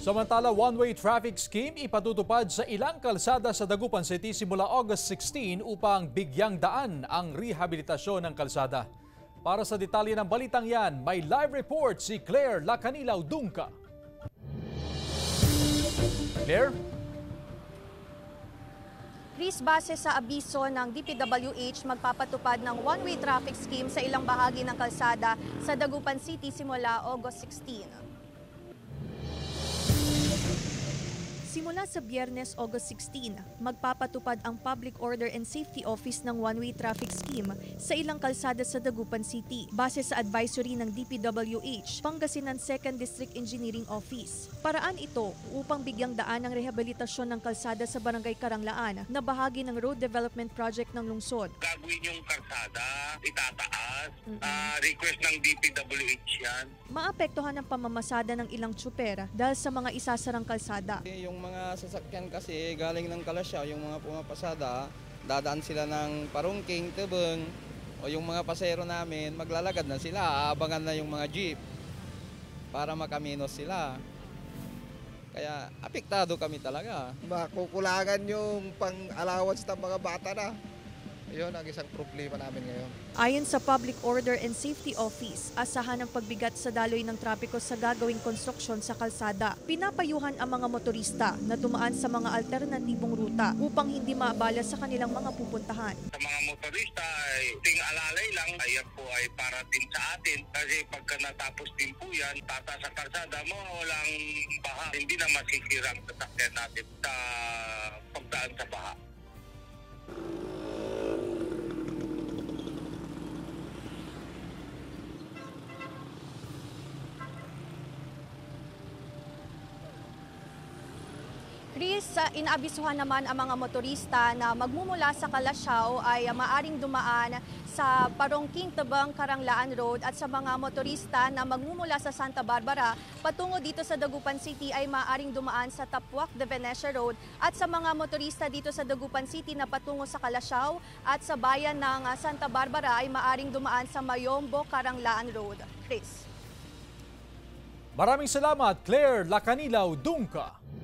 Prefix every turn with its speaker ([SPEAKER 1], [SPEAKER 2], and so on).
[SPEAKER 1] Samantala, one-way traffic scheme ipatutupad sa ilang kalsada sa Dagupan City simula August 16 upang bigyang daan ang rehabilitasyon ng kalsada. Para sa detalye ng balitang yan, may live report si Claire Lacanilaw Dungca. Claire?
[SPEAKER 2] Chris, base sa abiso ng DPWH, magpapatupad ng one-way traffic scheme sa ilang bahagi ng kalsada sa Dagupan City simula August 16. Simula sa Biyernes, August 16, magpapatupad ang Public Order and Safety Office ng one-way traffic scheme sa ilang kalsada sa Dagupan City. Base sa advisory ng DPWH, Pangasinan 2nd District Engineering Office. Paraan ito upang bigyang daan ang rehabilitasyon ng kalsada sa Barangay Karanglaan na bahagi ng Road Development Project ng lungsod.
[SPEAKER 3] Gagawin yung kalsada, itataas, request ng DPWH yan.
[SPEAKER 2] Maapektuhan ang pamamasada ng ilang tsuper dahil sa mga isasarang kalsada.
[SPEAKER 4] Yung mga sasakyan kasi galing ng Kalasyaw, yung mga pumapasada, dadaan sila ng Parungking, Tebeng, o yung mga pasero namin, maglalagad na sila, aabangan na yung mga jeep para makaminos sila. Kaya apektado kami talaga.
[SPEAKER 5] Makukulangan yung pang-allowance ng mga bata na. Yun ang isang problema namin ngayon.
[SPEAKER 2] Ayon sa Public Order and Safety Office, asahan ang pagbigat sa daloy ng trapiko sa gagawing konstruksyon sa kalsada. Pinapayuhan ang mga motorista na dumaan sa mga alternatibong ruta upang hindi maabala sa kanilang mga pupuntahan.
[SPEAKER 3] Sa mga motorista ay ting-alalay lang, ayan po ay para din sa atin. Kasi pagka natapos din po yan, tata sa kalsada mo, walang baha. Hindi na masisirang sasakyan natin sa pagdaan sa baha.
[SPEAKER 2] Chris, inaabisuhan naman ang mga motorista na magmumula sa Kalasyaw ay maaring dumaan sa Parungking, Tebeng, Karanglaan Road at sa mga motorista na magmumula sa Santa Barbara patungo dito sa Dagupan City ay maaring dumaan sa Tapuac de Venecia Road at sa mga motorista dito sa Dagupan City na patungo sa Kalasyaw at sa bayan ng Santa Barbara ay maaring dumaan sa Mayombo, Karanglaan Road. Chris.
[SPEAKER 1] Maraming salamat, Claire Lacanilaw Dungca.